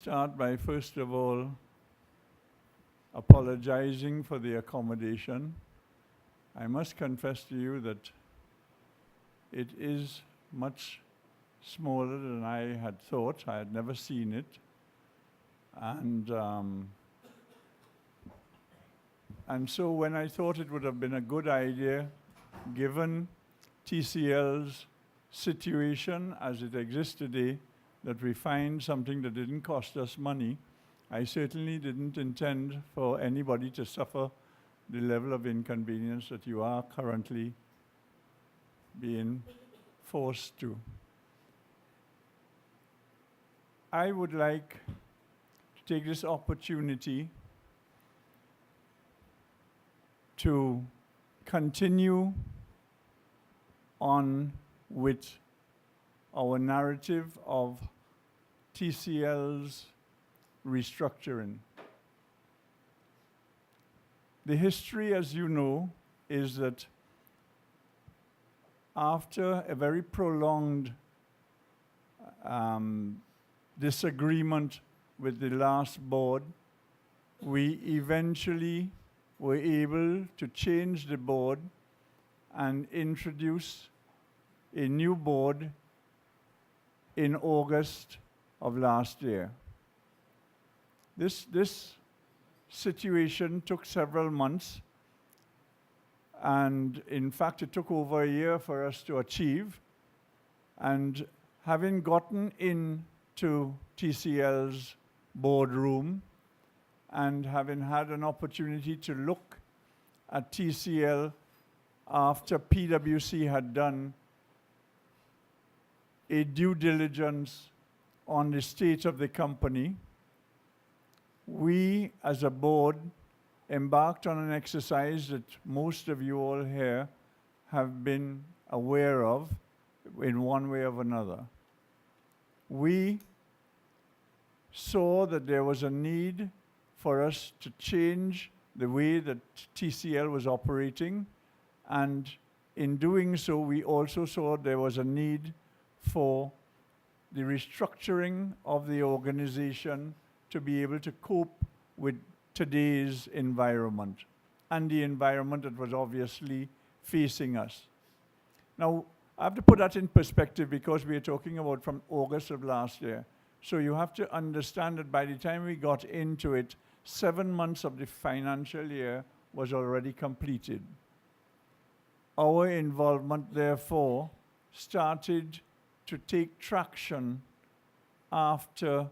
start by, first of all, apologizing for the accommodation. I must confess to you that it is much smaller than I had thought. I had never seen it. And so when I thought it would have been a good idea, given TCL's situation as it exists today, that we find something that didn't cost us money, I certainly didn't intend for anybody to suffer the level of inconvenience that you are currently being forced to. I would like to take this opportunity to continue on with our narrative of TCL's restructuring. The history, as you know, is that after a very prolonged disagreement with the last board, we eventually were able to change the board and introduce a new board in August of last year. This situation took several months, and in fact it took over a year for us to achieve. And having gotten into TCL's boardroom and having had an opportunity to look at TCL after PwC had done a due diligence on the state of the company, we as a board embarked on an exercise that most of you all here have been aware of in one way or another. We saw that there was a need for us to change the way that TCL was operating, and in doing so, we also saw there was a need for the restructuring of the organization to be able to cope with today's environment and the environment that was obviously facing us. Now, I have to put that in perspective because we are talking about from August of last year. So you have to understand that by the time we got into it, 7 months of the financial year was already completed. Our involvement, therefore, started to take traction after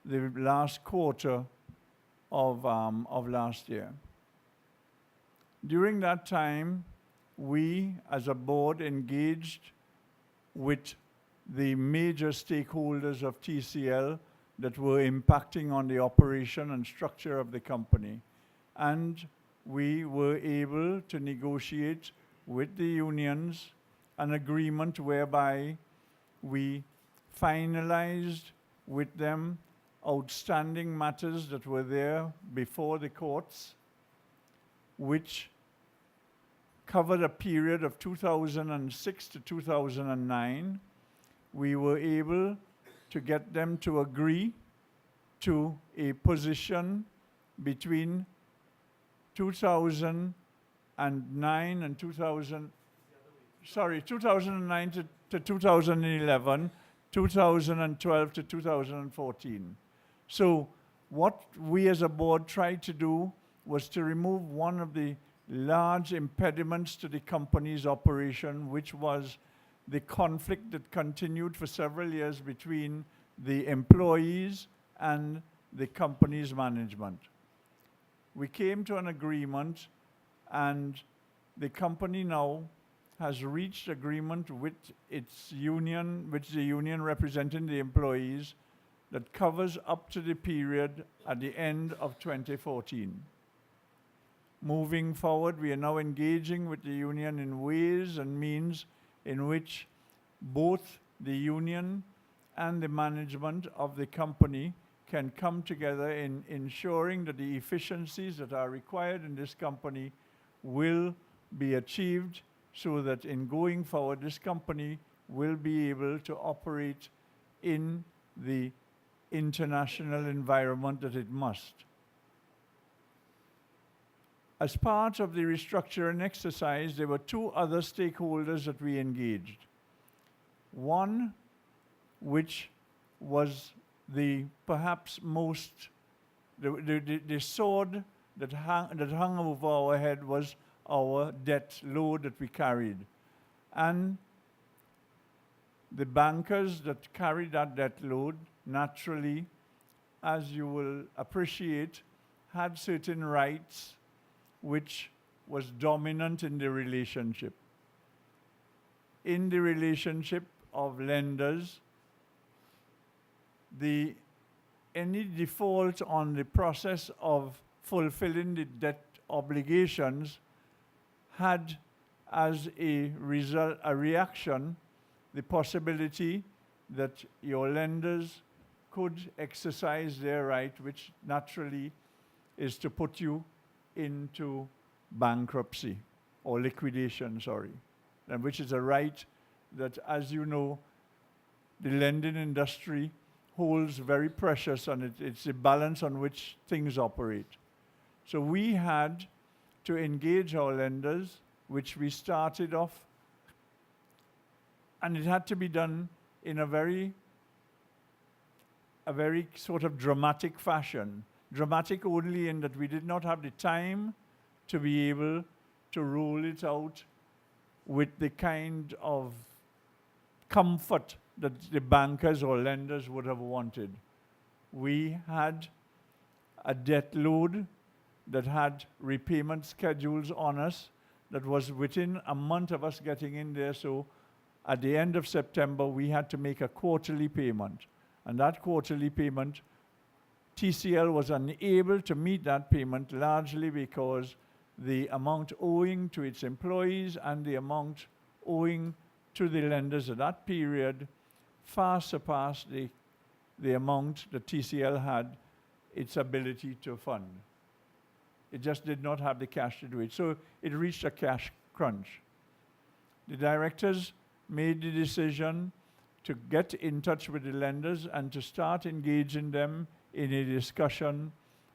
the last quarter of last year. During that time, we as a board engaged with the major stakeholders of TCL that were impacting on the operation and structure of the company. And we were able to negotiate with the unions an agreement whereby we finalized with them outstanding matters that were there before the courts, which covered a period of 2006 to 2009. We were able to get them to agree to a position between 2009 and 2009 to 2011, 2012 to 2014. So what we as a board tried to do was to remove one of the large impediments to the company's operation, which was the conflict that continued for several years between the employees and the company's management. We came to an agreement, and the company now has reached agreement with its union, which the union representing the employees, that covers up to the period at the end of 2014. Moving forward, we are now engaging with the union in ways and means in which both the union and the management of the company can come together in ensuring that the efficiencies that are required in this company will be achieved, so that in going forward, this company will be able to operate in the international environment that it must. As part of the restructuring exercise, there were two other stakeholders that we engaged. One, which was the perhaps most, the sword that hung over our head, was our debt load that we carried. And the bankers that carried that debt load, naturally, as you will appreciate, had certain rights which was dominant in the relationship. In the relationship of lenders, any default on the process of fulfilling the debt obligations had as a result, a reaction, the possibility that your lenders could exercise their right, which naturally is to put you into bankruptcy or liquidation, and which is a right that, as you know, the lending industry holds very precious, and it's a balance on which things operate. So we had to engage our lenders, which we started off, and it had to be done in a very sort of dramatic fashion. Dramatic only in that we did not have the time to be able to roll it out with the kind of comfort that the bankers or lenders would have wanted. We had a debt load that had repayment schedules on us that was within a month of us getting in there. So at the end of September, we had to make a quarterly payment. And that quarterly payment, TCL was unable to meet that payment largely because the amount owing to its employees and the amount owing to the lenders at that period far surpassed the amount that TCL had its ability to fund. It just did not have the cash to do it. So it reached a cash crunch. The directors made the decision to get in touch with the lenders and to start engaging them in a discussion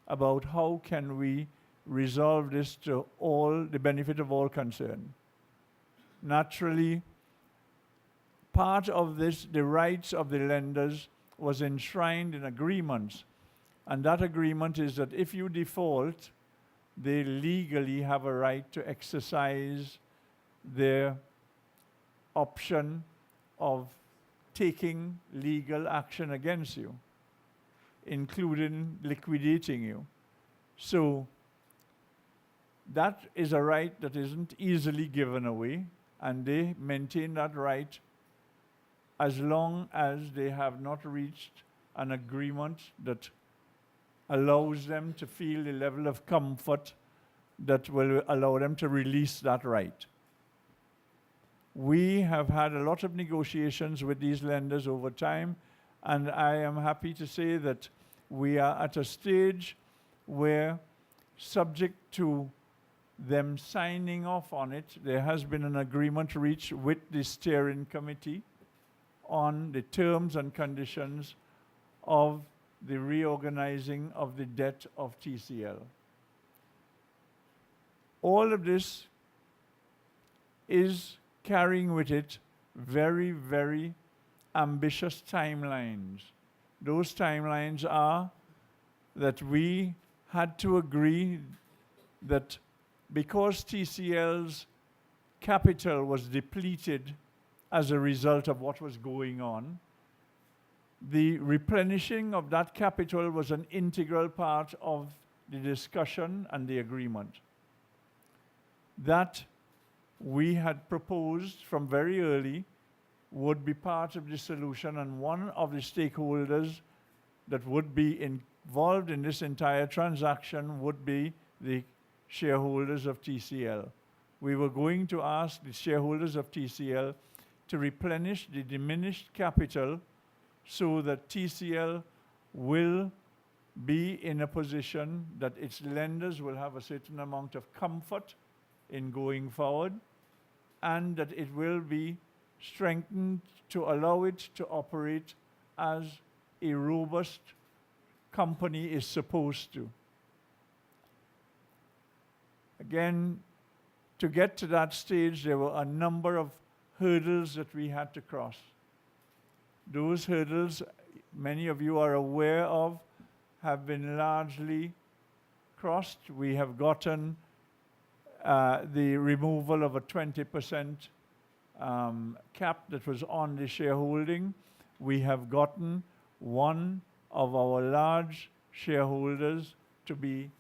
about how can we resolve this to all the benefit of all concerned. Naturally, part of this, the rights of the lenders, was enshrined in agreements. And that agreement is that if you default, they legally have a right to exercise their option of taking legal action against you, including liquidating you. So that is a right that isn't easily given away, and they maintain that right as long as they have not reached an agreement that allows them to feel the level of comfort that will allow them to release that right. We have had a lot of negotiations with these lenders over time, and I am happy to say that we are at a stage where, subject to them signing off on it, there has been an agreement reached with the steering committee on the terms and conditions of the reorganizing of the debt of TCL. All of this is carrying with it very, very ambitious timelines. Those timelines are that we had to agree that because TCL's capital was depleted as a result of what was going on, the replenishing of that capital was an integral part of the discussion and the agreement. That we had proposed from very early would be part of the solution, and one of the stakeholders that would be involved in this entire transaction would be the shareholders of TCL. We were going to ask the shareholders of TCL to replenish the diminished capital so that TCL will be in a position that its lenders will have a certain amount of comfort in going forward, and that it will be strengthened to allow it to operate as a robust company is supposed to. Again, to get to that stage, there were a number of hurdles that we had to cross. Those hurdles, many of you are aware of, have been largely crossed. We have gotten the removal of a 20% cap that was on the shareholding. We have gotten one of our large shareholders to be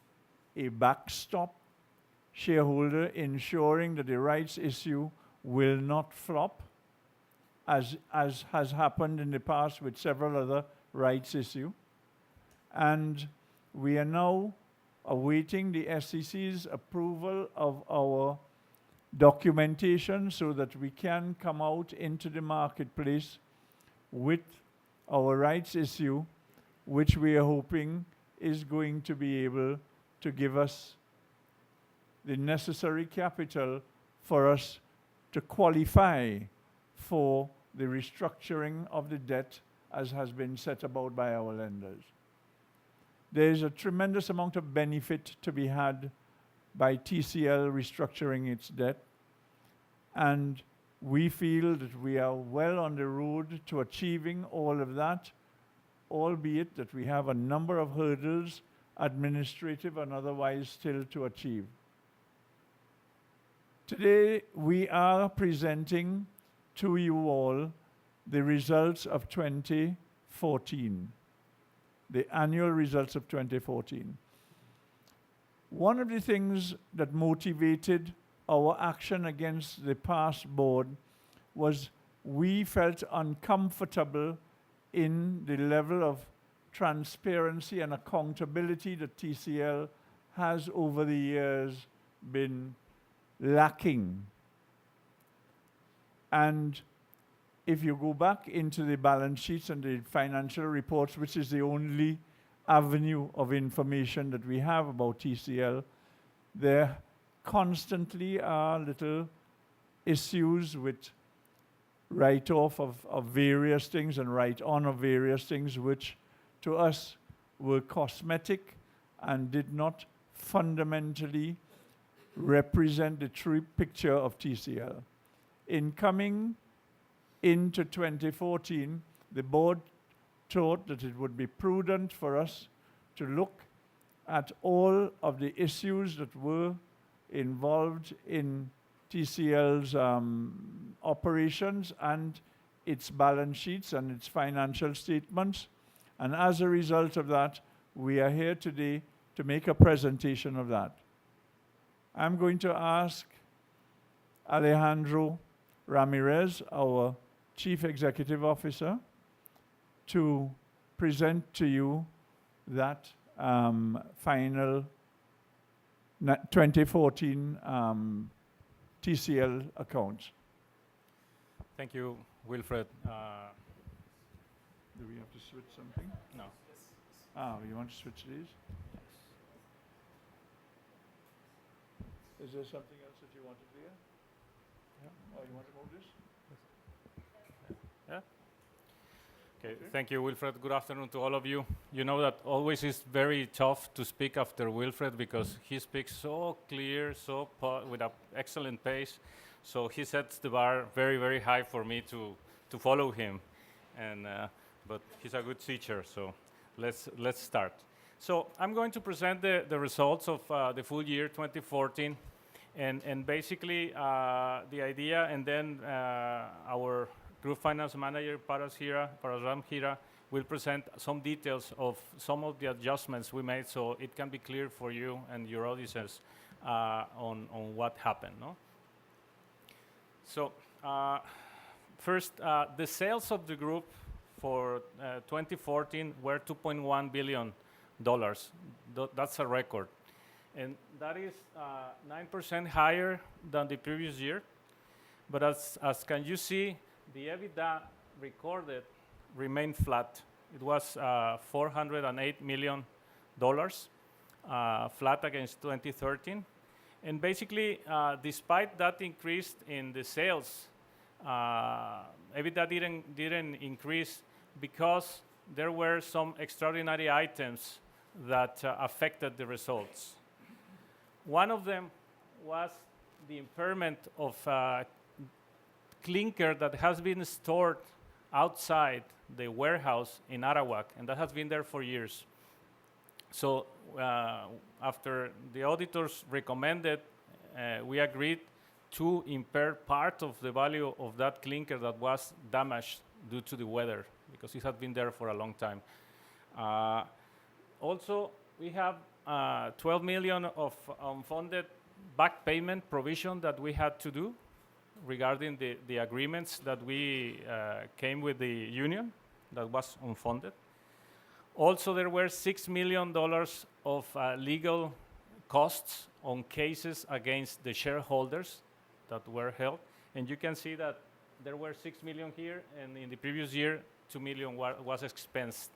a backstop shareholder, ensuring that the rights issue will not flop, as has happened in the past with several other rights issue. And we are now awaiting the SEC's approval of our documentation so that we can come out into the marketplace with our rights issue, which we are hoping is going to be able to give us the necessary capital for us to qualify for the restructuring of the debt as has been set about by our lenders. There is a tremendous amount of benefit to be had by TCL restructuring its debt, and we feel that we are well on the road to achieving all of that, albeit that we have a number of hurdles, administrative and otherwise, still to achieve. Today, we are presenting to you all the results of 2014, the annual results of 2014. One of the things that motivated our action against the past board was we felt uncomfortable in the level of transparency and accountability that TCL has over the years been lacking. And if you go back into the balance sheets and the financial reports, which is the only avenue of information that we have about TCL, there constantly are little issues with write-off of various things and write-on of various things, which to us were cosmetic and did not fundamentally represent the true picture of TCL. In coming into 2014, the board thought that it would be prudent for us to look at all of the issues that were involved in TCL's operations and its balance sheets and its financial statements. And as a result of that, we are here today to make a presentation of that. I'm going to ask Alejandro Ramirez, our Chief Executive Officer, to present to you that final 2014 TCL accounts. Thank you, Wilfred. Do we have to switch something? No. You want to switch these? Is there something else that you wanted here? Yeah. Oh, you want to move this? Yeah. Okay. Thank you, Wilfred. Good afternoon to all of you. You know that always is very tough to speak after Wilfred because he speaks so clear, with an excellent pace. So he sets the bar very, very high for me to follow him. And but he's a good teacher. So let's start. So I'm going to present the results of the full year 2014, and basically the idea, and then our Group Finance Manager, Parasram Hira, will present some details of some of the adjustments we made so it can be clear for you and your audiences on what happened. No? So first, the sales of the group for 2014 were $2.1 billion. That's a record. And that is 9% higher than the previous year. But as can you see, the EBITDA recorded remained flat. It was $408 million, flat against 2013. And basically, despite that increase in the sales, EBITDA didn't increase because there were some extraordinary items that affected the results. One of them was the impairment of clinker that has been stored outside the warehouse in Arawak, and that has been there for years. So after the auditors recommended, we agreed to impair part of the value of that clinker that was damaged due to the weather, because it had been there for a long time. Also, we have 12 million of unfunded back payment provision that we had to do regarding the agreements that we came with the union that was unfunded. Also, there were $6 million of legal costs on cases against the shareholders that were held. And you can see that there were 6 million here, and in the previous year, 2 million was expensed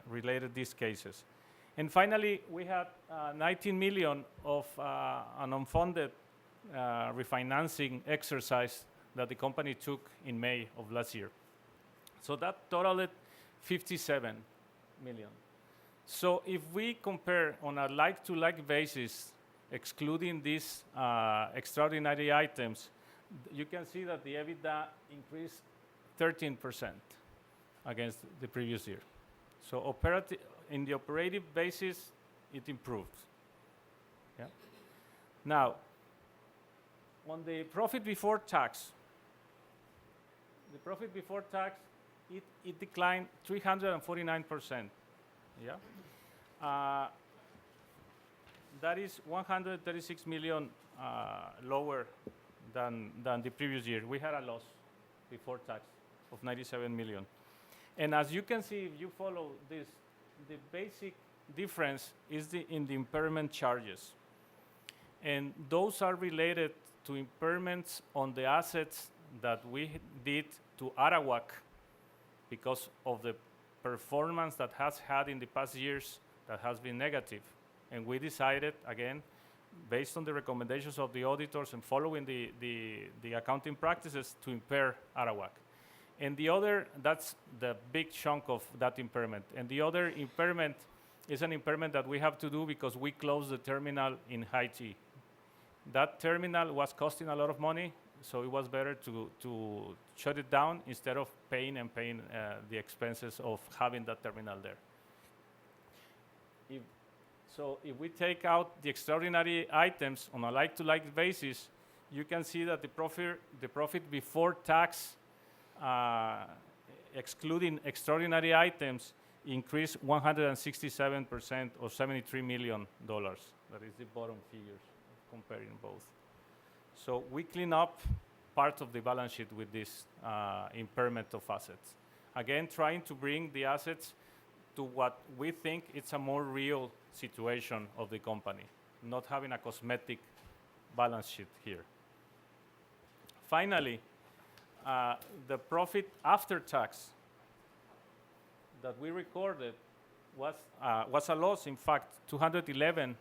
related to these cases. And finally, we had 19 million of an unfunded refinancing exercise that the company took in May of last year. So that totaled 57 million. So if we compare on a like-to-like basis, excluding these extraordinary items, you can see that the EBITDA increased 13% against the previous year. So in the operative basis, it improved. Yeah. Now, on the profit before tax, it declined 349%. Yeah. That is 136 million lower than the previous year. We had a loss before tax of 97 million. And as you can see, if you follow this, the basic difference is in the impairment charges. And those are related to impairments on the assets that we did to Arawak because of the performance that has had in the past years that has been negative. And we decided, again, based on the recommendations of the auditors and following the accounting practices, to impair Arawak. And the other, that's the big chunk of that impairment. And the other impairment is an impairment that we have to do because we closed the terminal in Haiti. That terminal was costing a lot of money, so it was better to shut it down instead of paying the expenses of having that terminal there. If we take out the extraordinary items on a like-to-like basis, you can see that the profit before tax, excluding extraordinary items, increased 167% or $73 million. That is the bottom figures, comparing both. So we clean up part of the balance sheet with this impairment of assets. Again, trying to bring the assets to what we think it's a more real situation of the company, not having a cosmetic balance sheet here. Finally, the profit after tax that we recorded was a loss, in fact, $211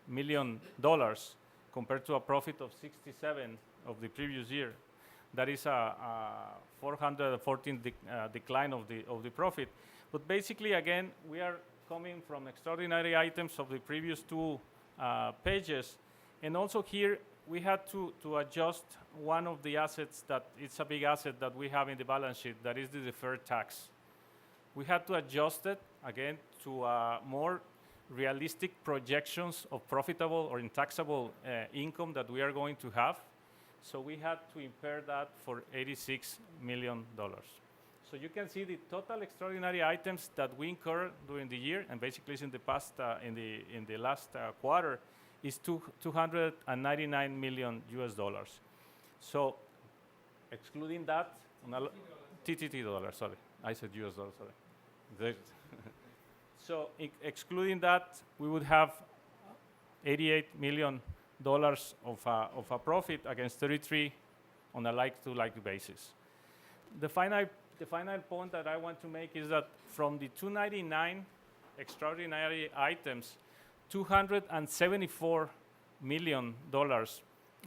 million compared to a profit of 67 of the previous year. That is a 414 decline of the profit. But basically, again, we are coming from extraordinary items of the previous two pages. And also here, we had to adjust one of the assets that it's a big asset that we have in the balance sheet, that is the deferred tax. We had to adjust it, again, to more realistic projections of profitable or taxable income that we are going to have. So we had to impair that for $86 million. So you can see the total extraordinary items that we incurred during the year, and basically it's in the past, in the last quarter, is $299 million US. So excluding that, TTT dollars, sorry. I said US dollars, sorry. So excluding that, we would have $88 million of a profit against 33 on a like-to-like basis. The final point that I want to make is that from the 299 extraordinary items, $274 million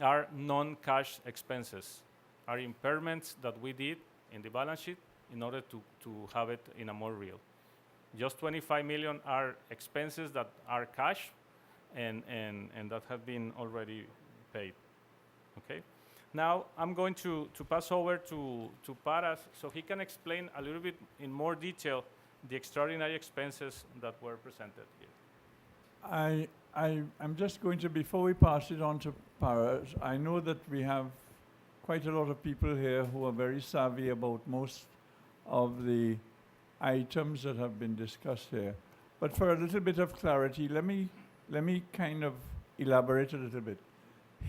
are non-cash expenses, are impairments that we did in the balance sheet in order to have it in a more real. Just 25 million are expenses that are cash and that have been already paid. Okay. Now I'm going to pass over to Paras so he can explain a little bit in more detail the extraordinary expenses that were presented here. I'm just going to, before we pass it on to Paras, I know that we have quite a lot of people here who are very savvy about most of the items that have been discussed here. But for a little bit of clarity, let me kind of elaborate a little bit.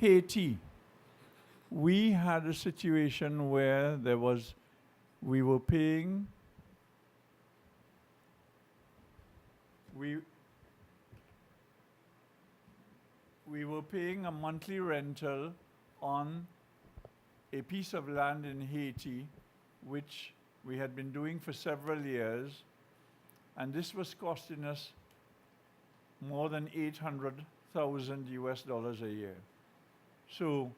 Haiti. We had a situation where we were paying a monthly rental on a piece of land in Haiti, which we had been doing for several years, and this was costing us more than $800,000 US a year. So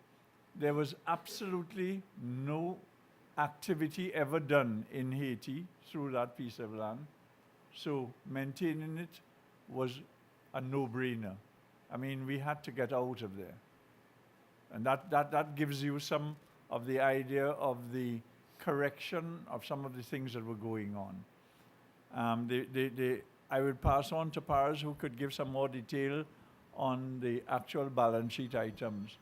there was absolutely no activity ever done in Haiti through that piece of land. So maintaining it was a no-brainer. I mean, we had to get out of there. And that gives you some of the idea of the correction of some of the things that were going on. I would pass on to Paras, who could give some more detail on the actual balance sheet items.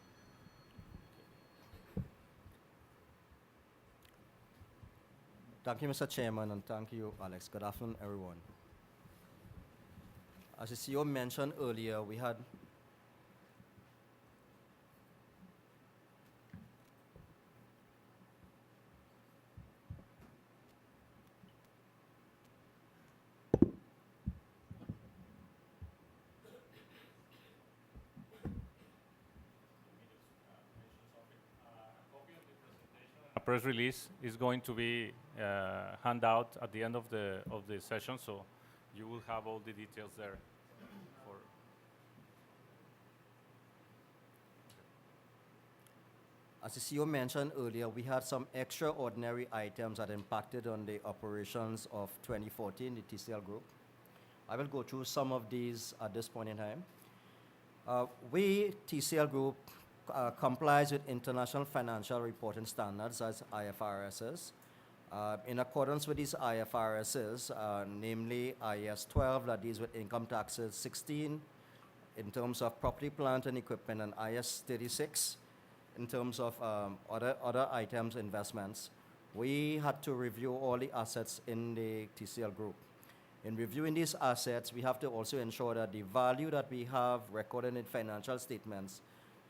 Thank you, Mr. Chairman, and thank you, Alex. Good afternoon, everyone. As the CEO mentioned earlier, we had A press release is going to be handed out at the end of the session, so you will have all the details there. As the CEO mentioned earlier, we had some extraordinary items that impacted on the operations of 2014, the TCL Group. I will go through some of these at this point in time. We, TCL Group, complies with International Financial Reporting Standards as IFRSs. In accordance with these IFRSs, namely IAS 12 that deals with income taxes, 16 in terms of property, plant, and equipment, and IAS 36 in terms of other items, investments, we had to review all the assets in the TCL Group. In reviewing these assets, we have to also ensure that the value that we have recorded in financial statements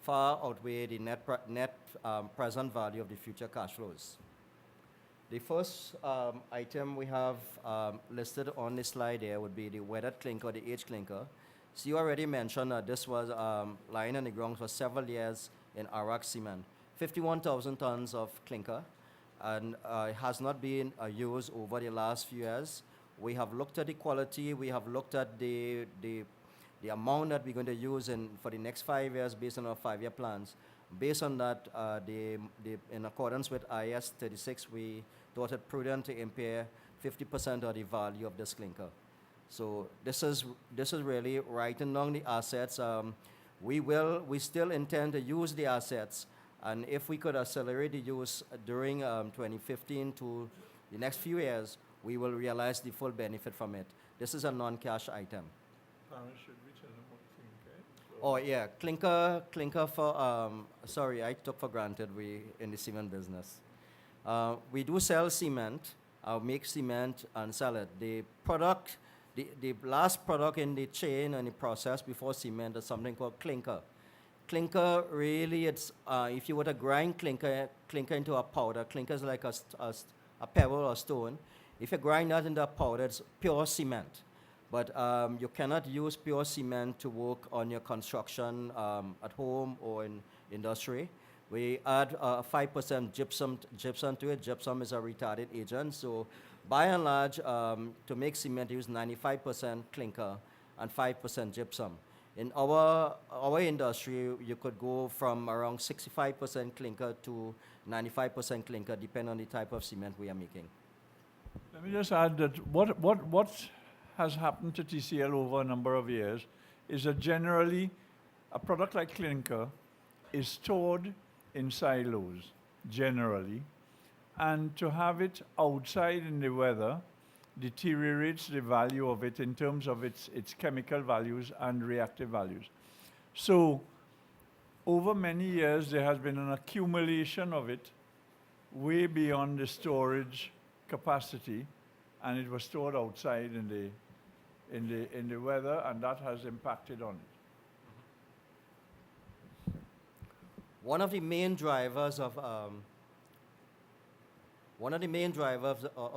far outweigh the net present value of the future cash flows. The first item we have listed on the slide here would be the weathered clinker, the aged clinker. So you already mentioned that this was lying on the ground for several years in Iraq cement. 51,000 tons of clinker, and it has not been used over the last few years. We have looked at the quality, we have looked at the amount that we're going to use for the next 5 years based on our 5-year plans. Based on that, in accordance with IAS 36, we thought it prudent to impair 50% of the value of this clinker. So this is really writing down the assets. We still intend to use the assets, and if we could accelerate the use during 2015 to the next few years, we will realize the full benefit from it. This is a non-cash item. Should we tell them what clinker? Oh yeah, clinker for, sorry, I took for granted we in the cement business. We do sell cement, make cement and sell it. The product, the last product in the chain and the process before cement is something called clinker. Clinker really, it's, if you were to grind clinker into a powder, clinker is like a pebble or stone. If you grind that into a powder, it's pure cement. But you cannot use pure cement to work on your construction at home or in industry. We add 5% gypsum to it. Gypsum is a retardant agent. So by and large, to make cement, use 95% clinker and 5% gypsum. In our industry, you could go from around 65% clinker to 95% clinker, depending on the type of cement we are making. Let me just add that what has happened to TCL over a number of years is that generally a product like clinker is stored in silos, generally, and to have it outside in the weather deteriorates the value of it in terms of its chemical values and reactive values. So over many years, there has been an accumulation of it way beyond the storage capacity, and it was stored outside in the weather, and that has impacted on it. One of the main drivers of of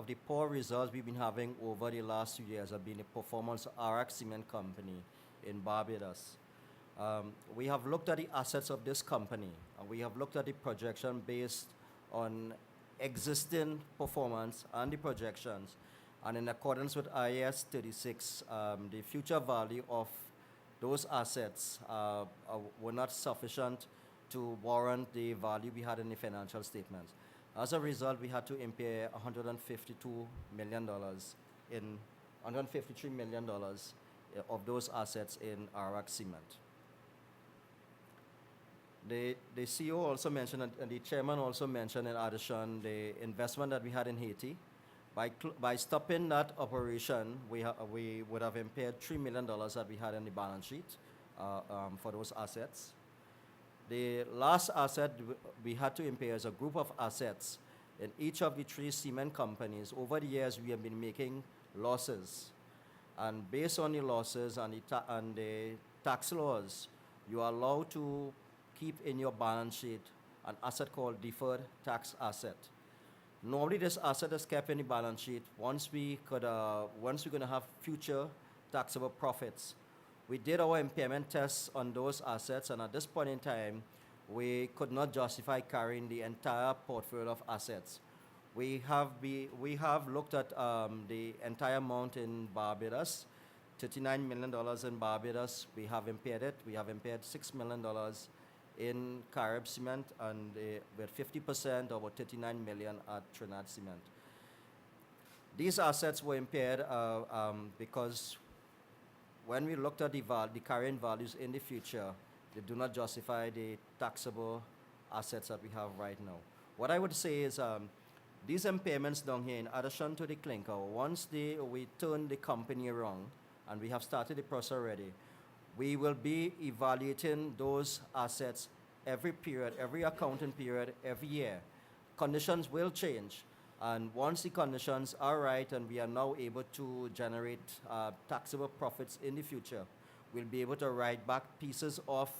the poor results we've been having over the last few years have been the performance of Arak Cement Company in Barbados. We have looked at the assets of this company, and we have looked at the projection based on existing performance and the projections. And in accordance with IAS 36, the future value of those assets were not sufficient to warrant the value we had in the financial statements. As a result, we had to impair $153 million of those assets in Arak Cement. The CEO also mentioned, and the chairman also mentioned in addition, the investment that we had in Haiti. By stopping that operation, we would have impaired $3 million that we had in the balance sheet for those assets. The last asset we had to impair is a group of assets in each of the three cement companies. Over the years, we have been making losses. And based on the losses and the tax laws, you are allowed to keep in your balance sheet an asset called deferred tax asset. Normally, this asset is kept in the balance sheet once we're going to have future taxable profits. We did our impairment tests on those assets, and at this point in time, we could not justify carrying the entire portfolio of assets. We have looked at the entire amount in Barbados, $39 million in Barbados. We have impaired it. We have impaired $6 million in Carib Cement, and with 50% over $39 million at Trinidad Cement. These assets were impaired because when we looked at the carrying values in the future, they do not justify the taxable assets that we have right now. What I would say is these impairments down here, in addition to the clinker, once we turn the company around, and we have started the process already, we will be evaluating those assets every period, every accounting period, every year. Conditions will change. And once the conditions are right and we are now able to generate taxable profits in the future, we'll be able to write back pieces of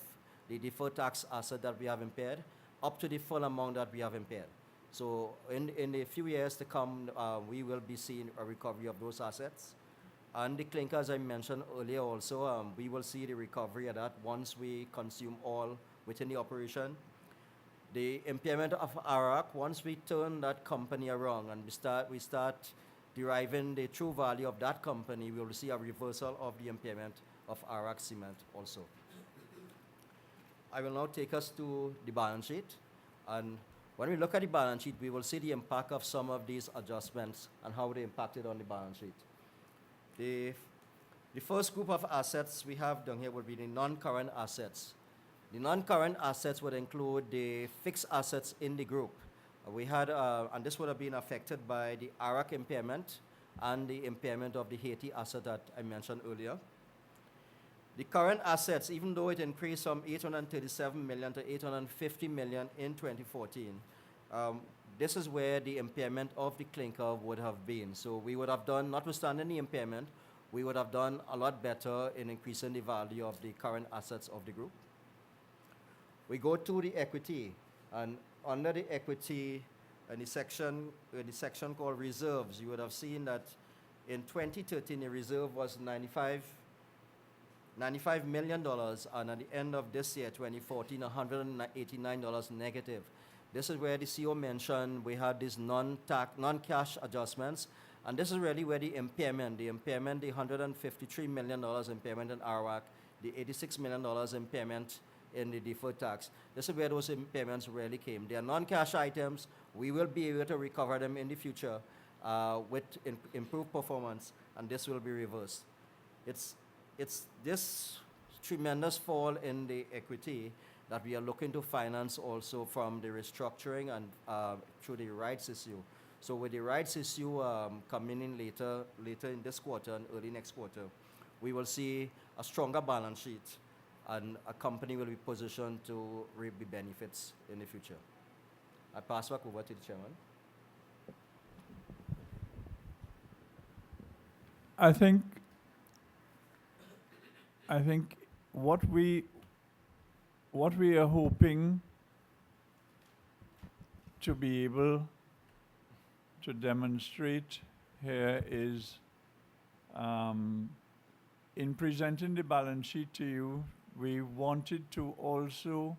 the deferred tax asset that we have impaired up to the full amount that we have impaired. So in a few years to come, we will be seeing a recovery of those assets. And the clinker, as I mentioned earlier also, we will see the recovery of that once we consume all within the operation. The impairment of Arak, once we turn that company around and we start deriving the true value of that company, we will see a reversal of the impairment of Arak Cement also. I will now take us to the balance sheet. And when we look at the balance sheet, we will see the impact of some of these adjustments and how they impacted on the balance sheet. The first group of assets we have down here would be the non-current assets. The non-current assets would include the fixed assets in the group. We had, and this would have been affected by the Arak impairment and the impairment of the Haiti asset that I mentioned earlier. The current assets, even though it increased from $837 million to $850 million in 2014, this is where the impairment of the clinker would have been. So we would have done, notwithstanding the impairment, we would have done a lot better in increasing the value of the current assets of the group. We go to the equity, and under the equity, in the section called reserves, you would have seen that in 2013, the reserve was $95 million, and at the end of this year, 2014, $189 negative. This is where the CEO mentioned we had these non-cash adjustments, and this is really where the impairment, the $153 million impairment in Arak, the $86 million impairment in the deferred tax. This is where those impairments really came. They are non-cash items. We will be able to recover them in the future. with improved performance, and this will be reversed. It's this tremendous fall in the equity that we are looking to finance also from the restructuring and through the rights issue. So with the rights issue coming in later in this quarter and early next quarter, we will see a stronger balance sheet, and a company will be positioned to reap the benefits in the future. I pass back over to the chairman. I think what we are hoping to be able to demonstrate here is, in presenting the balance sheet to you, we wanted to also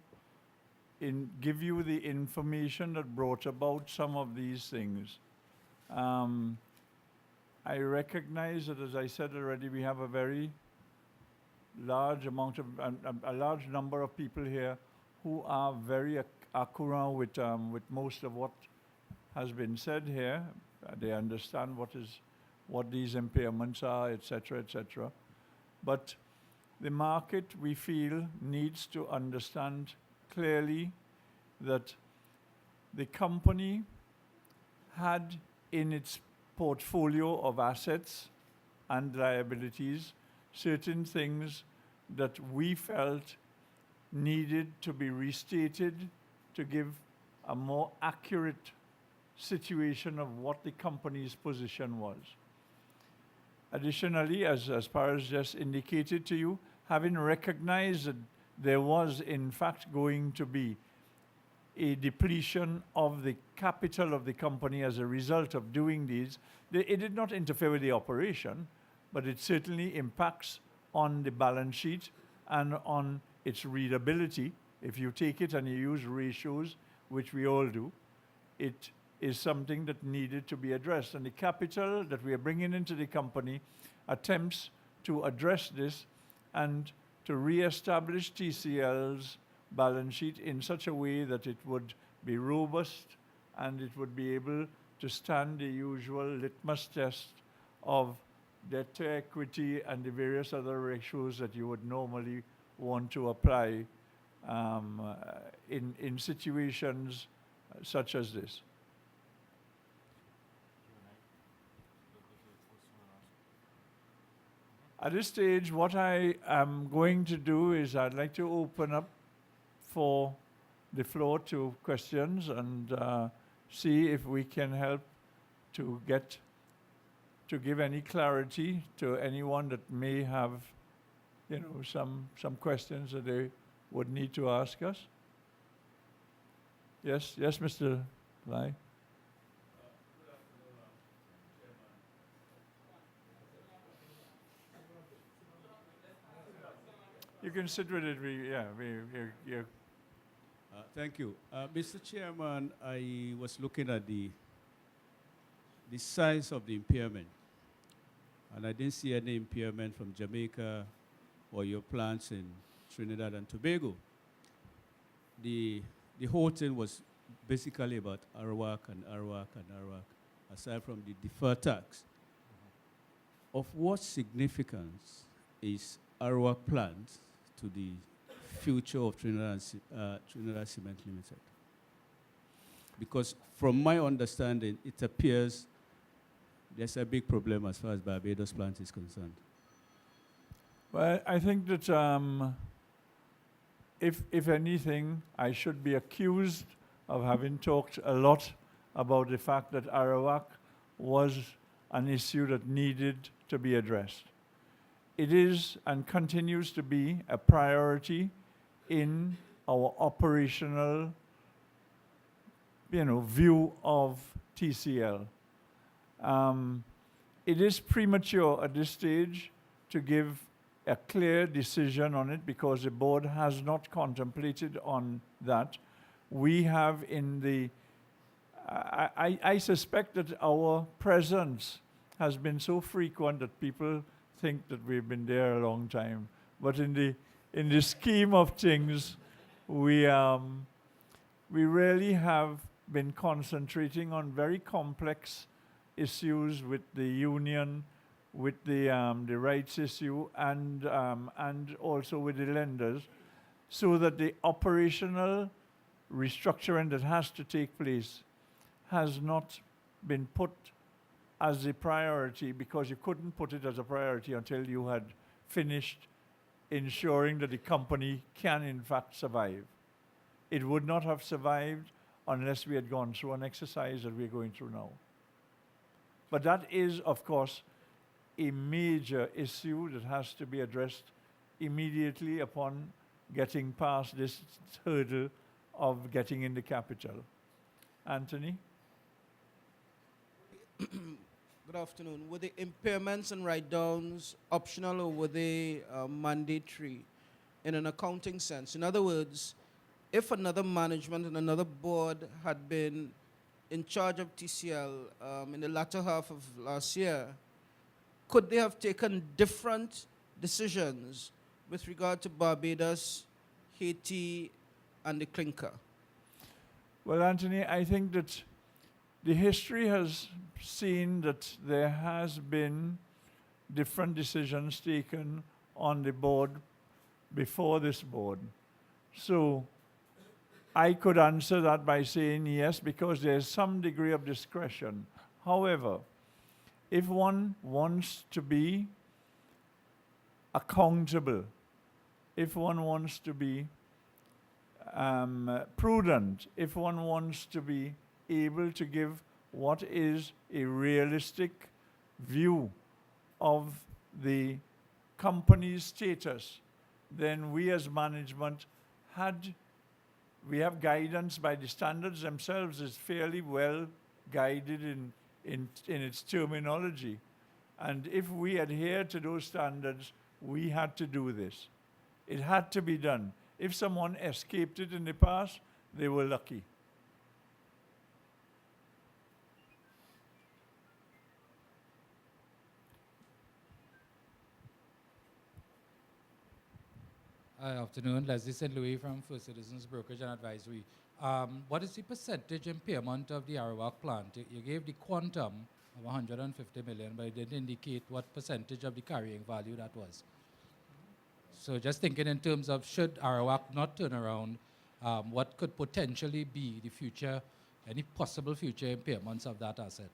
give you the information that brought about some of these things. I recognize that, as I said already, we have a very large amount of, a large number of people here who are very accurate with most of what has been said here. They understand what these impairments are, etc., etc. But the market, we feel, needs to understand clearly that the company had in its portfolio of assets and liabilities certain things that we felt needed to be restated to give a more accurate situation of what the company's position was. Additionally, as Paris just indicated to you, having recognized that there was in fact going to be a depletion of the capital of the company as a result of doing these, it did not interfere with the operation, but it certainly impacts on the balance sheet and on its readability. If you take it and you use ratios, which we all do, it is something that needed to be addressed. And the capital that we are bringing into the company attempts to address this and to re-establish TCL's balance sheet in such a way that it would be robust and it would be able to stand the usual litmus test of debt to equity and the various other ratios that you would normally want to apply in situations such as this. At this stage, what I am going to do is I'd like to open up for the floor to questions and see if we can help to give any clarity to anyone that may have, some questions that they would need to ask us. Yes, Mr. Lai. You can sit with it. Thank you. Mr. Chairman, I was looking at the size of the impairment, and I didn't see any impairment from Jamaica or your plants in Trinidad and Tobago. The whole thing was basically about Arawak, aside from the deferred tax. Of what significance is Arawak plant to the future of Trinidad Cement Limited? Because from my understanding, it appears there's a big problem as far as Barbados plant is concerned. Well, I think that if anything, I should be accused of having talked a lot about the fact that Arawak was an issue that needed to be addressed. It is and continues to be a priority in our operational, view of TCL. It is premature at this stage to give a clear decision on it because the board has not contemplated on that. We have I suspect that our presence has been so frequent that people think that we've been there a long time. But in the scheme of things, we really have been concentrating on very complex issues with the union, with the rights issue, and also with the lenders, so that the operational restructuring that has to take place has not been put as a priority, because you couldn't put it as a priority until you had finished ensuring that the company can in fact survive. It would not have survived unless we had gone through an exercise that we're going through now. But that is, of course, a major issue that has to be addressed immediately upon getting past this hurdle of getting in the capital. Anthony? Good afternoon. Were the impairments and write-downs optional, or were they mandatory in an accounting sense? In other words, if another management and another board had been in charge of TCL in the latter half of last year, could they have taken different decisions with regard to Barbados, Haiti, and the clinker? Well, Anthony, I think that the history has seen that there has been different decisions taken on the board before this board. So I could answer that by saying yes, because there's some degree of discretion. However, if one wants to be accountable, if one wants to be prudent, if one wants to be able to give what is a realistic view of the company's status, then we as management we have guidance by the standards themselves, is fairly well guided in its terminology. And if we adhere to those standards, we had to do this. It had to be done. If someone escaped it in the past, they were lucky. Hi, afternoon. Leslie St. Louis from First Citizens Brokerage and Advisory. What is the percentage impairment of the Arawak plant? You gave the quantum of 150 million, but it didn't indicate what percentage of the carrying value that was. So just thinking in terms of, should Arawak not turn around, what could potentially be the future, any possible future impairments of that asset?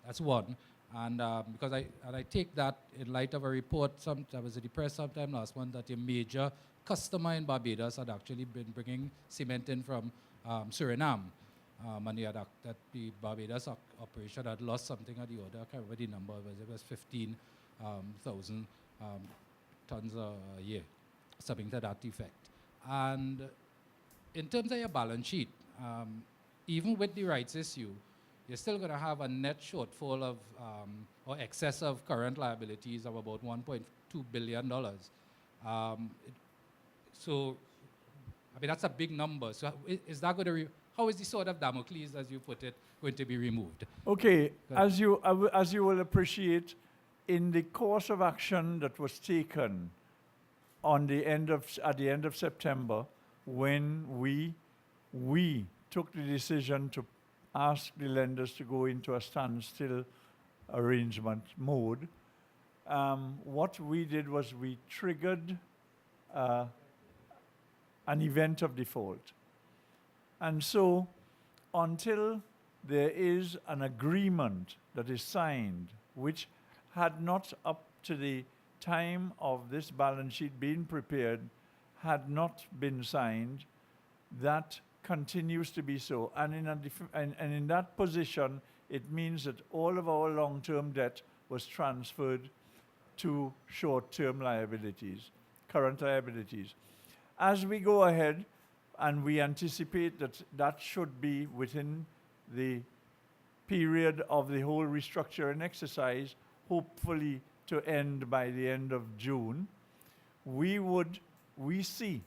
That's one. And because I take that in light of a report that was in the press sometime last month, that a major customer in Barbados had actually been bringing cement in from Suriname. And that the Barbados operation had lost something at the order, I can't remember the number, it was 15,000 tons a year, something to that effect. And in terms of your balance sheet, even with the rights issue, you're still going to have a net shortfall of, or excess of current liabilities of about $1.2 billion. So, I mean, that's a big number. So is that going to, how is the sword of Damocles, as you put it, going to be removed? Okay, as you will appreciate, in the course of action that was taken at the end of September, when we took the decision to ask the lenders to go into a standstill arrangement mode, what we did was we triggered an event of default. And so until there is an agreement that is signed, which had not up to the time of this balance sheet being prepared, had not been signed, that continues to be so. And in that position, it means that all of our long-term debt was transferred to short-term liabilities, current liabilities. As we go ahead, and we anticipate that that should be within the period of the whole restructuring exercise, hopefully to end by the end of June, we see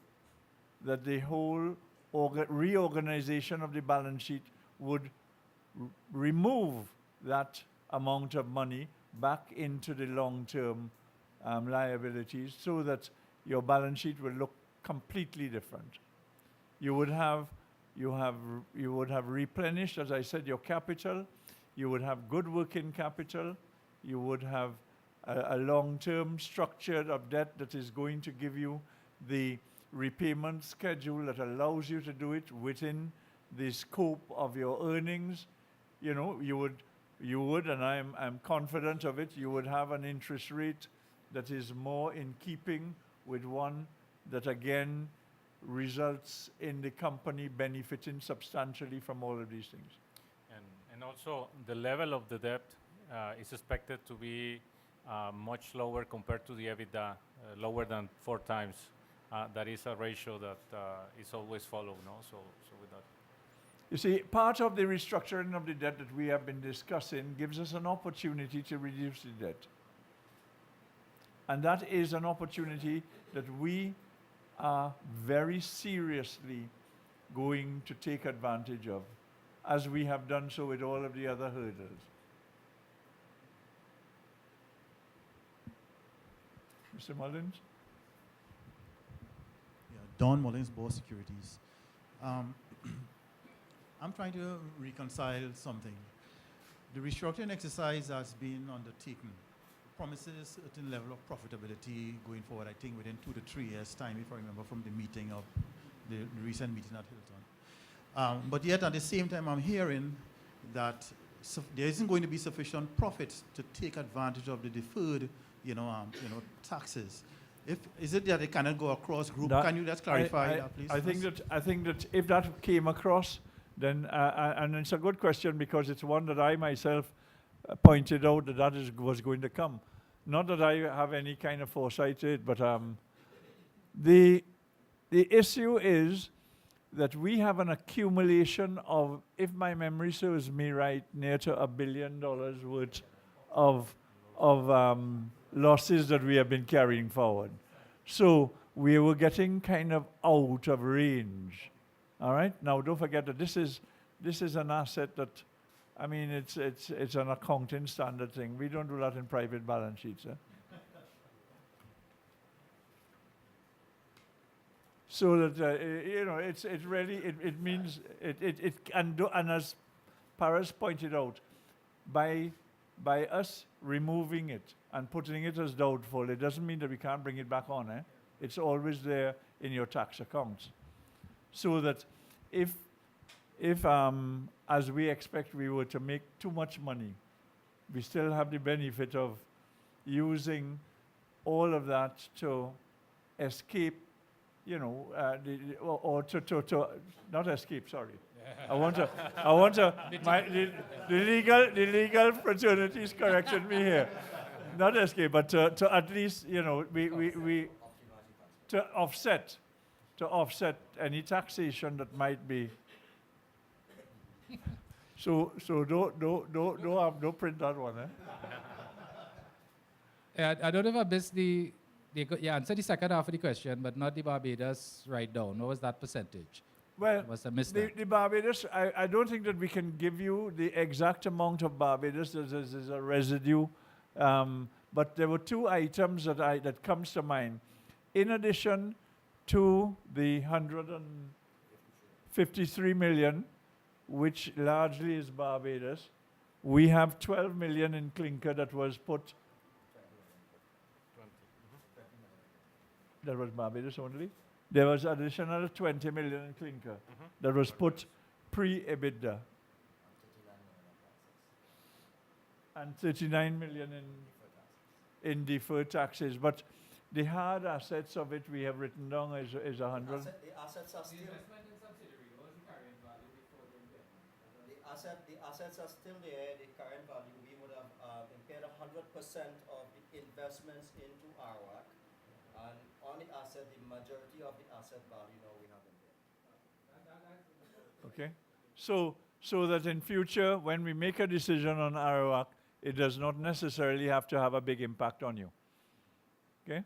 that the whole reorganization of the balance sheet would remove that amount of money back into the long-term liabilities, so that your balance sheet will look completely different. You would have replenished, as I said, your capital. you would have good working capital, you would have a long-term structure of debt that is going to give you the repayment schedule that allows you to do it within the scope of your earnings. You know, you would, and I'm confident of it, you would have an interest rate that is more in keeping with one that again results in the company benefiting substantially from all of these things. And also the level of the debt is expected to be much lower compared to the EBITDA, lower than 4 times. That is a ratio that is always followed, no? So with that. You see, part of the restructuring of the debt that we have been discussing gives us an opportunity to reduce the debt. And that is an opportunity that we are very seriously going to take advantage of, as we have done so with all of the other hurdles. Mr. Mullins? Yeah, Don Mullins, Board Securities. I'm trying to reconcile something. The restructuring exercise has been undertaken. Promises a certain level of profitability going forward, I think within 2 to 3 years' time, if I remember from the meeting of the recent meeting at Hilton. But yet at the same time, I'm hearing that there isn't going to be sufficient profits to take advantage of the deferred, taxes. Is it that it cannot go across group? That- Can you just clarify that, please? I think that if that came across, then and it's a good question because it's one that I myself pointed out that was going to come. Not that I have any kind of foresight to it, but the issue is that we have an accumulation of, if my memory serves me right, near to $1 billion worth of losses that we have been carrying forward. So we were getting kind of out of range. All right. Now, don't forget that this is an asset that, I mean, it's an accounting standard thing. We don't do that in private balance sheets. So that it really it means it can do, and as Paris pointed out, by us removing it and putting it as doubtful, it doesn't mean that we can't bring it back on. It's always there in your tax accounts. So that if as we expect we were to make too much money, we still have the benefit of using all of that to escape, or to not escape. Sorry, I want to. The legal fraternities corrected me here. Not escape, but to at least we to offset any taxation that might be. So don't print that one, Yeah, I don't know if I missed you answered the second half of the question, but not the Barbados write down. What was that percentage? Well, I missed that. the Barbados, I don't think that we can give you the exact amount of Barbados. There's a residue, but there were 2 items that comes to mind. In addition to the 153 million, which largely is Barbados, we have 12 million in clinker that was put. That was Barbados only. There was additional 20 million in clinker that was put pre-EBITDA. And 39 million in deferred taxes. But the hard assets of it we have written down is 100. The assets are still. The assets are still there. The current value, we would have impaired 100% of the investments into Arawak, and on the asset, the majority of the asset value now we have impaired. Okay, so that in future, when we make a decision on Arawak, it does not necessarily have to have a big impact on you. Okay.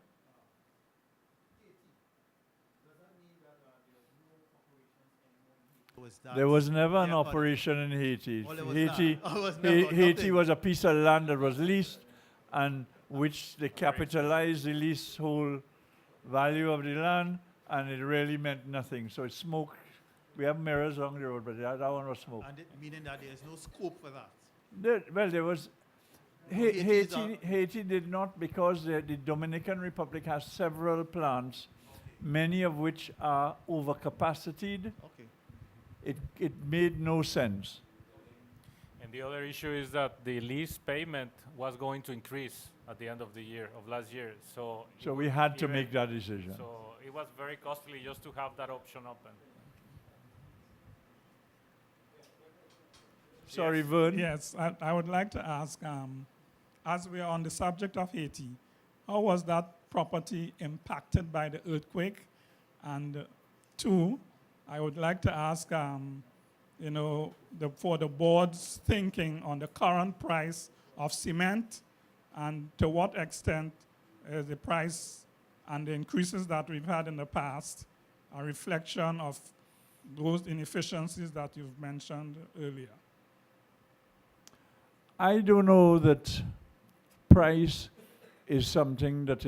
There was never an operation in Haiti. Haiti was a piece of land that was leased, and which they capitalized the leasehold value of the land, and it really meant nothing. So it's smoke. We have mirrors along the road, but that one was smoke. And meaning that there is no scope for that. Well, there was Haiti is Haiti did not, because the Dominican Republic has several plants, many of which are overcapacitated. Okay. It made no sense. And the other issue is that the lease payment was going to increase at the end of the year, of last year. So, it So we would had to even- make that decision. So it was very costly just to have that option open. Sorry, Yes. Vern. Yes, I would like to ask, as we are on the subject of Haiti, how was that property impacted by the earthquake? And two, I would like to ask, for the board's thinking on the current price of cement, and to what extent the price and the increases that we've had in the past are a reflection of those inefficiencies that you've mentioned earlier. I don't know that price is something that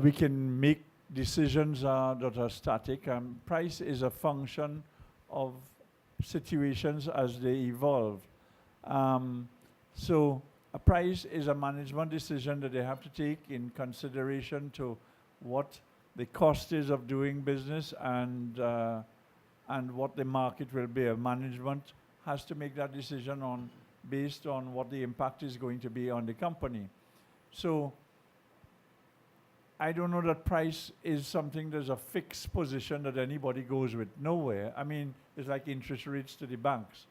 we can make decisions that are static. Price is a function of situations as they evolve. So a price is a management decision that they have to take in consideration to what the cost is of doing business and what the market will be. Management has to make that decision based on what the impact is going to be on the company. So I don't know that price is something that's a fixed position that anybody goes with. Nowhere. I mean, it's like interest rates to the banks.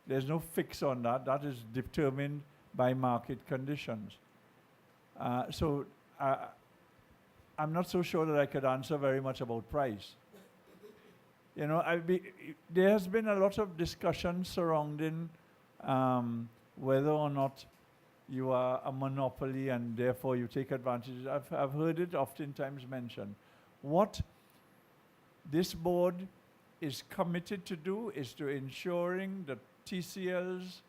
There's no fix on that. That is determined by market conditions. So I'm not so sure that I could answer very much about price. You know, there has been a lot of discussion surrounding whether or not you are a monopoly and therefore you take advantage. I've heard it oftentimes mentioned. What this board is committed to do is to ensuring that TCL's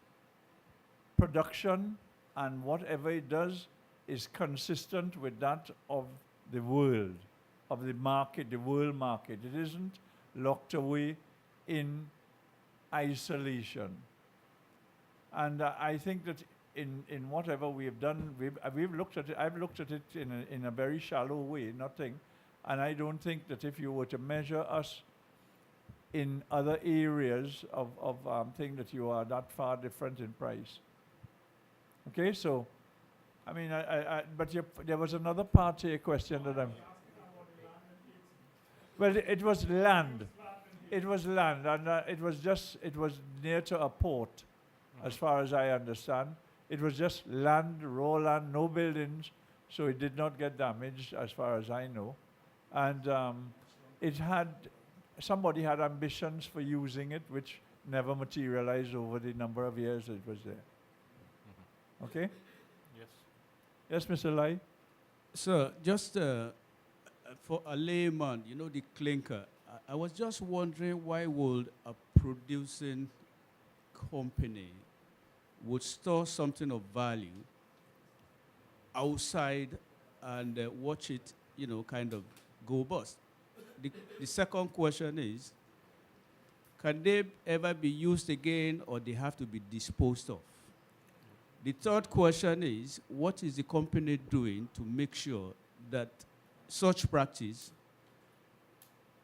production and whatever it does is consistent with that of the world, of the market, the world market. It isn't locked away in isolation. And I think that in whatever we have done, we've looked at it. I've looked at it in a very shallow way, nothing. And I don't think that if you were to measure us in other areas of thing that you are that far different in price. Okay, so I mean, but there was another part to your question that I'm. Well, it was land. It was land, and it was near to a port, as far as I understand. It was just land, raw land, no buildings, so it did not get damaged, as far as I know. And somebody had ambitions for using it, which never materialized over the number of years it was there. Okay? Yes. Yes, Mr. Lai? Sir, just for a layman, the clinker, I was just wondering why would a producing company would store something of value outside and watch it, kind of go bust. The second question is, can they ever be used again or they have to be disposed of? The third question is, what is the company doing to make sure that such practice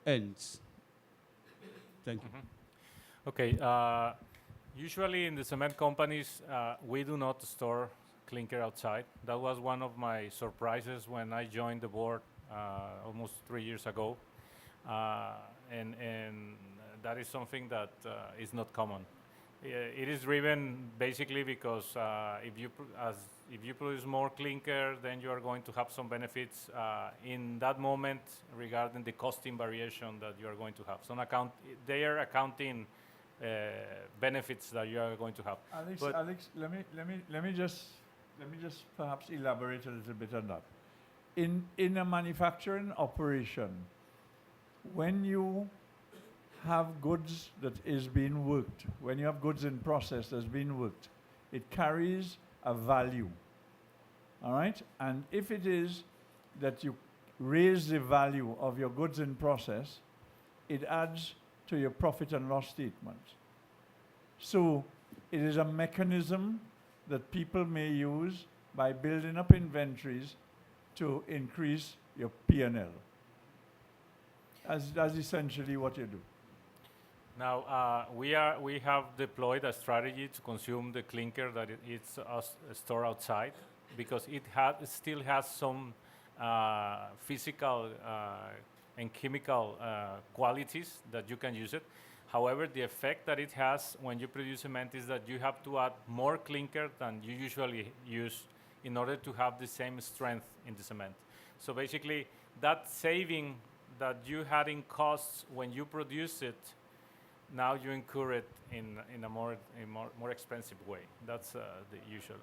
ends? Thank you. Okay. Usually in the cement companies, we do not store clinker outside. That was one of my surprises when I joined the board almost 3 years ago. And that is something that is not common. It is driven basically because if you produce more clinker, then you are going to have some benefits in that moment regarding the costing variation that you are going to have. They are accounting benefits that you are going to have. Alex, let me just perhaps elaborate a little bit on that. In a manufacturing operation, when you have goods that is being worked, when you have goods in process that's being worked, it carries a value. All right? And if it is that you raise the value of your goods in process, it adds to your profit and loss statement. So it is a mechanism that people may use by building up inventories to increase your P&L. That's essentially what you do. Now, we have deployed a strategy to consume the clinker that it's stored outside, because it still has some physical and chemical qualities that you can use it. However, the effect that it has when you produce cement is that you have to add more clinker than you usually use in order to have the same strength in the cement. So basically, that saving that you had in costs when you produce it, now you incur it in a more expensive way. That's the usual.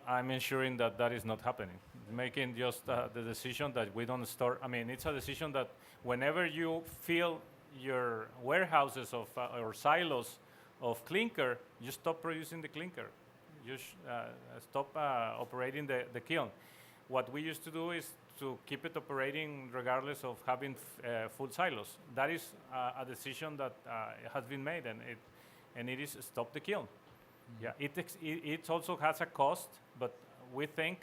I'm ensuring that that is not happening. Making just the decision that we don't store. I mean, it's a decision that whenever you fill your warehouses of or silos of clinker, you stop producing the clinker. You stop operating the kiln. What we used to do is to keep it operating regardless of having full silos. That is a decision that has been made, and it is stop the kiln. Yeah, it also has a cost, but we think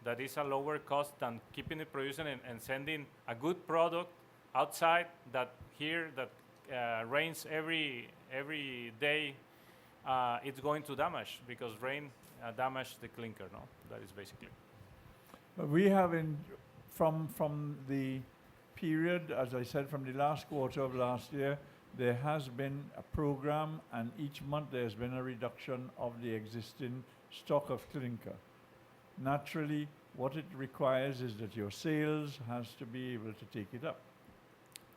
that is a lower cost than keeping it producing and sending a good product outside that here that rains every day. It's going to damage because rain damage the clinker. No, that is basically. We have from the period, as I said, from the last quarter of last year, there has been a program, and each month there's been a reduction of the existing stock of clinker. Naturally, what it requires is that your sales has to be able to take it up.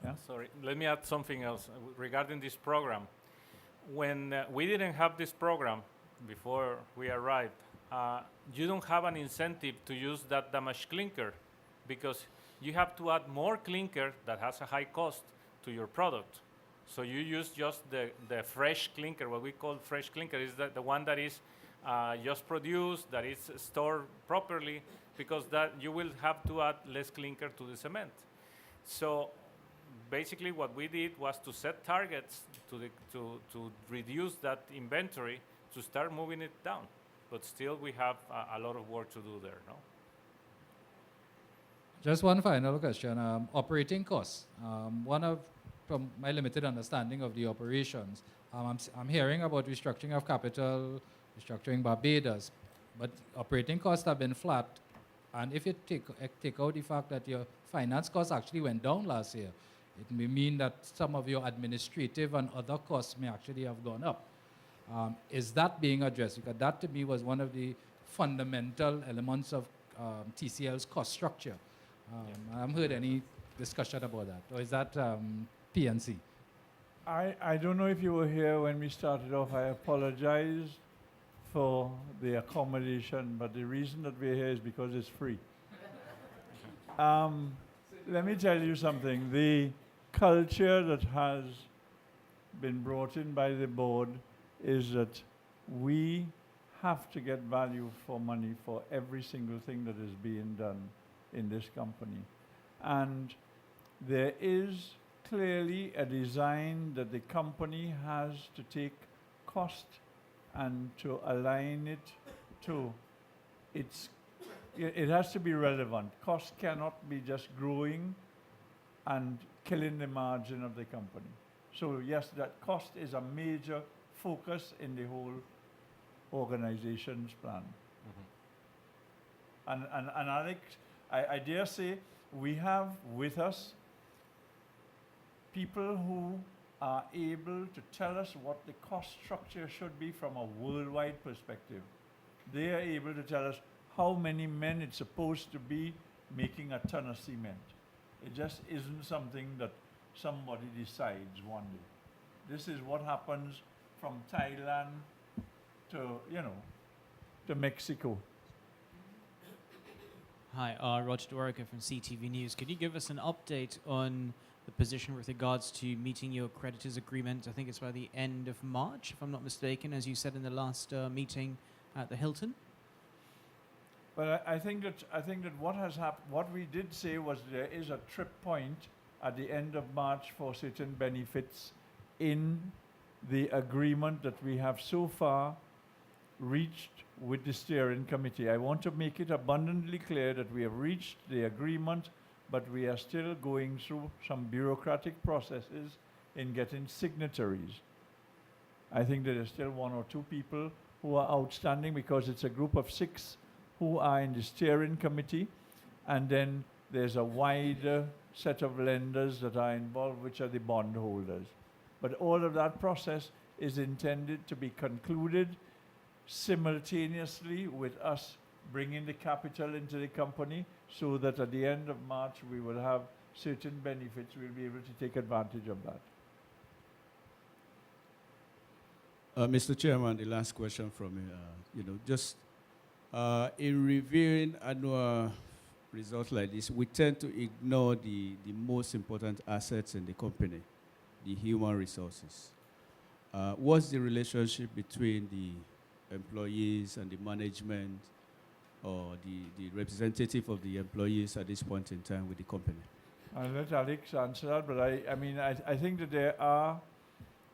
Yeah? Sorry, let me add something else regarding this program. When we didn't have this program before we arrived, you don't have an incentive to use that damaged clinker, because you have to add more clinker that has a high cost to your product. So you use just the fresh clinker. What we call fresh clinker is the one that is just produced, that is stored properly, because that you will have to add less clinker to the cement. So basically what we did was to set targets to reduce that inventory, to start moving it down. But still we have a lot of work to do there, no? Just one final question. Operating costs. From my limited understanding of the operations, I'm hearing about restructuring of capital, restructuring Barbados, but operating costs have been flat. And if you take out the fact that your finance costs actually went down last year, it may mean that some of your administrative and other costs may actually have gone up. Is that being addressed? Because that to me was one of the fundamental elements of TCL's cost structure. I haven't heard any discussion about that. Or is that PNC? I don't know if you were here when we started off. I apologize for the accommodation, but the reason that we're here is because it's free. Let me tell you something. The culture that has been brought in by the board is that we have to get value for money for every single thing that is being done in this company. And there is clearly a design that the company has to take cost and to align it to its, it has to be relevant. Cost cannot be just growing and killing the margin of the company. So yes, that cost is a major focus in the whole organization's plan. And Alex, I dare say, we have with us people who are able to tell us what the cost structure should be from a worldwide perspective. They are able to tell us how many men it's supposed to be making a ton of cement. It just isn't something that somebody decides one day. This is what happens from Thailand to, to Mexico. Hi, Roger Dwarica from CTV News. Could you give us an update on the position with regards to meeting your creditors' agreement? I think it's by the end of March, if I'm not mistaken, as you said in the last meeting at the Hilton. But I think that what has happened, what we did say was there is a trip point at the end of March for certain benefits in the agreement that we have so far reached with the steering committee. I want to make it abundantly clear that we have reached the agreement, but we are still going through some bureaucratic processes in getting signatories. I think there are still 1 or 2 people who are outstanding because it's a group of 6 who are in the steering committee, and then there's a wider set of lenders that are involved, which are the bondholders. But all of that process is intended to be concluded simultaneously with us bringing the capital into the company, so that at the end of March we will have certain benefits. We'll be able to take advantage of that. Mr. Chairman, the last question from me, just in reviewing annual results like this, we tend to ignore the most important assets in the company, the human resources. What's the relationship between the employees and the management, or the representative of the employees at this point in time with the company? I'll let Alex answer that, but I think that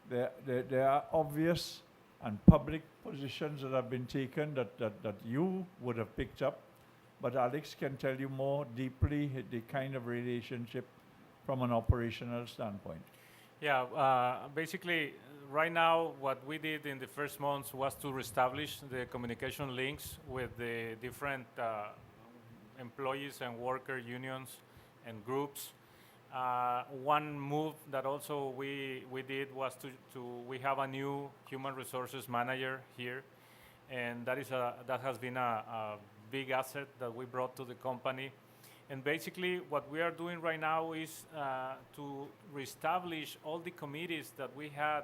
there are obvious and public positions that have been taken that you would have picked up, but Alex can tell you more deeply the kind of relationship from an operational standpoint. Yeah, basically, right now, what we did in the first months was to reestablish the communication links with the different employees and worker unions and groups. One move that also we did was we have a new human resources manager here, and that has been a big asset that we brought to the company. And basically, what we are doing right now is to reestablish all the committees that we had,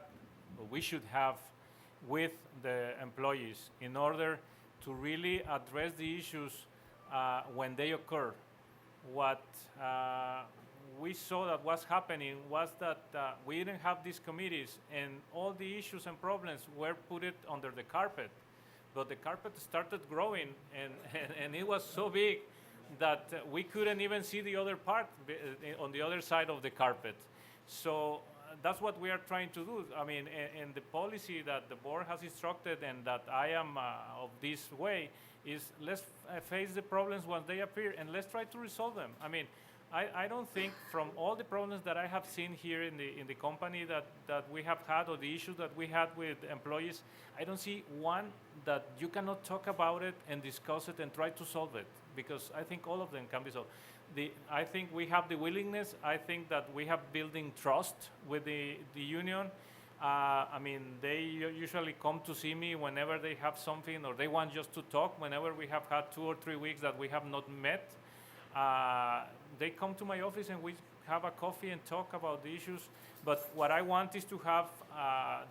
or we should have, with the employees in order to really address the issues when they occur. What we saw that was happening was that we didn't have these committees, and all the issues and problems were put it under the carpet. But the carpet started growing, and it was so big that we couldn't even see the other part on the other side of the carpet. So that's what we are trying to do. I mean, and the policy that the board has instructed and that I am of this way is let's face the problems when they appear and let's try to resolve them. I mean, I don't think from all the problems that I have seen here in the company that we have had, or the issues that we had with employees, I don't see one that you cannot talk about it and discuss it and try to solve it, because I think all of them can be solved. I think we have the willingness. I think that we have building trust with the union. I mean, they usually come to see me whenever they have something, or they want just to talk. Whenever we have had 2 or 3 weeks that we have not met, they come to my office and we have a coffee and talk about the issues. But what I want is to have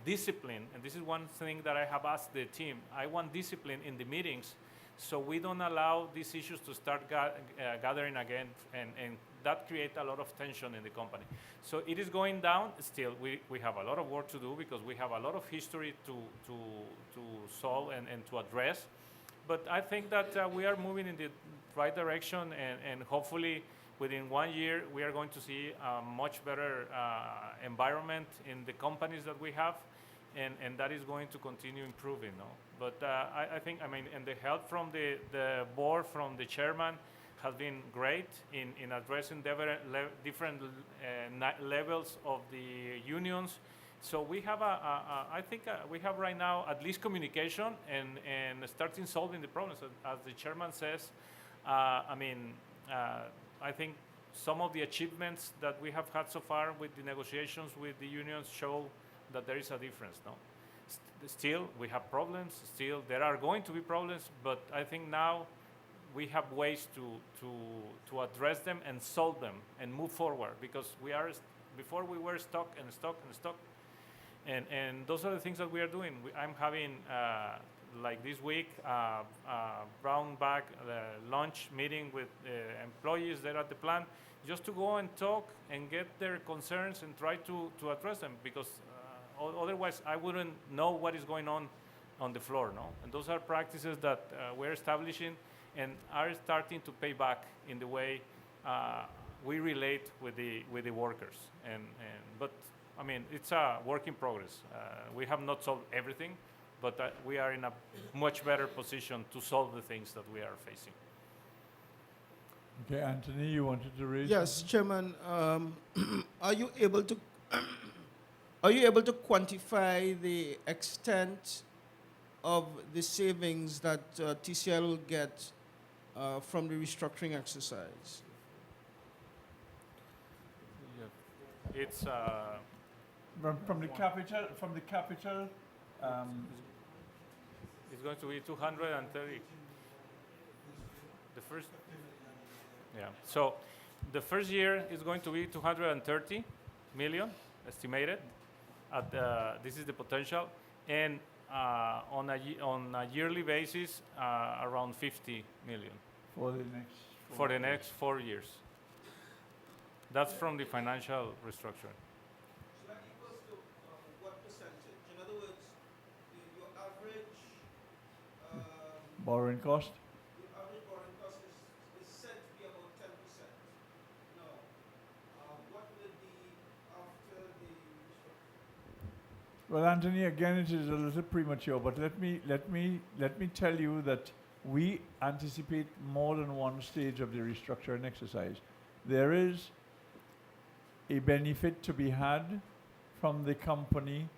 discipline, and this is one thing that I have asked the team. I want discipline in the meetings, so we don't allow these issues to start gathering again, and that creates a lot of tension in the company. So it is going down. Still, we have a lot of work to do because we have a lot of history to solve and to address. But I think that we are moving in the right direction, and hopefully within 1 year we are going to see a much better environment in the companies that we have, and that is going to continue improving. No? But I think, I mean, and the help from the board, from the chairman, has been great in addressing different levels of the unions. So we have I think we have right now at least communication and starting solving the problems. As the chairman says, I mean, I think some of the achievements that we have had so far with the negotiations with the unions show that there is a difference. No, still we have problems. Still there are going to be problems, but I think now we have ways to address them and solve them and move forward, because before we were stuck and stuck and stuck. And those are the things that we are doing. I'm having, like this week, brown bag lunch meeting with employees there at the plant, just to go and talk and get their concerns and try to address them, because otherwise I wouldn't know what is going on the floor. No? And those are practices that we're establishing and are starting to pay back in the way we relate with the workers. But I mean, it's a work in progress. We have not solved everything, but we are in a much better position to solve the things that we are facing. Okay, Anthony, you wanted to raise? Yes, Chairman. Are you able to are you able to quantify the extent of the savings that TCL will get from the restructuring exercise? It's From the capital, it's going to be 230. The first, yeah. So the first year is going to be 230 million estimated. This is the potential, and on a yearly basis, around 50 million for the next for the next 4 years. That's from the financial restructuring. So that equals to what percentage? In other words, your average borrowing cost. your average borrowing cost is said to be about 10%. Now, what will it be after the restructuring? Well, Anthony, again, it is a little premature, but let me tell you that we anticipate more than one stage of the restructuring exercise. There is a benefit to be had from the company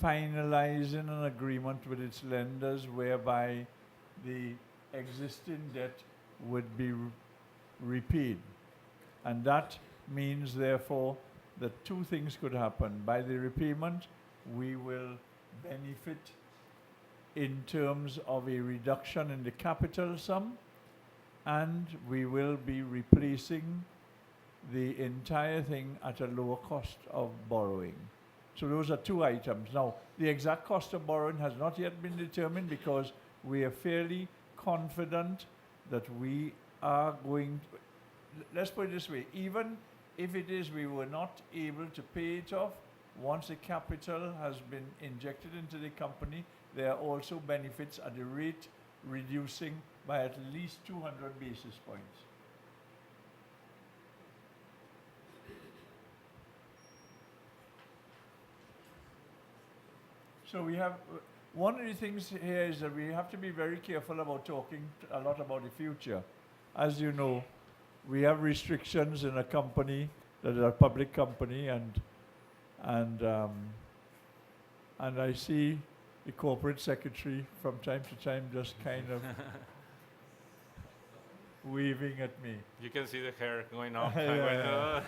finalizing an agreement with its lenders whereby the existing debt would be repaid. And that means, therefore, that two things could happen. By the repayment, we will benefit in terms of a reduction in the capital sum, and we will be replacing the entire thing at a lower cost of borrowing. So those are two items. Now, the exact cost of borrowing has not yet been determined because we are fairly confident that we are going to, let's put it this way, even if it is we were not able to pay it off, once the capital has been injected into the company, there are also benefits at the rate reducing by at least 200 basis points. So we have, one of the things here is that we have to be very careful about talking a lot about the future. As you know, we have restrictions in a company that is a public company, and I see the corporate secretary from time to time just kind of waving at me. You can see the hair going up. Yeah.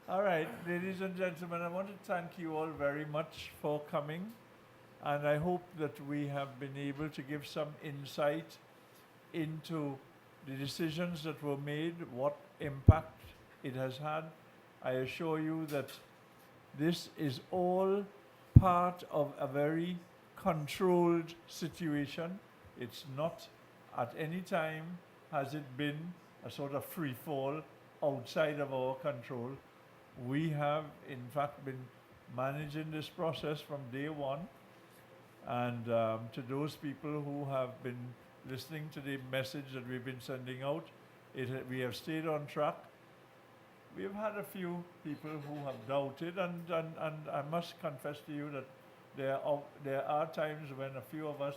All right, ladies and gentlemen, I want to thank you all very much for coming, and I hope that we have been able to give some insight into the decisions that were made, what impact it has had. I assure you that this is all part of a very controlled situation. It's not at any time has it been a sort of free fall outside of our control. We have, in fact, been managing this process from day one. And to those people who have been listening to the message that we've been sending out, we have stayed on track. We've had a few people who have doubted, and I must confess to you that there are times when a few of us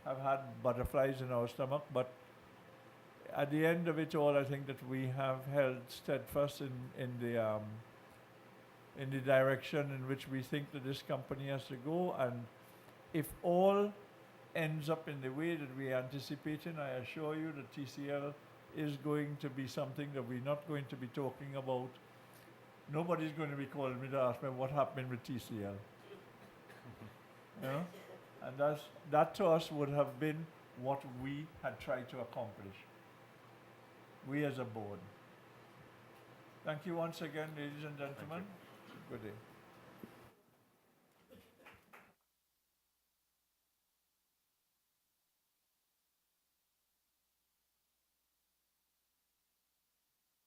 have had butterflies in our stomach, but at the end of it all, I think that we have held steadfast in the direction in which we think that this company has to go. And if all ends up in the way that we are anticipating, I assure you that TCL is going to be something that we're not going to be talking about. Nobody's going to be calling me to ask me what happened with TCL. You know? And that to us would have been what we had tried to accomplish. We as a board. Thank you once again, ladies and gentlemen. Good day.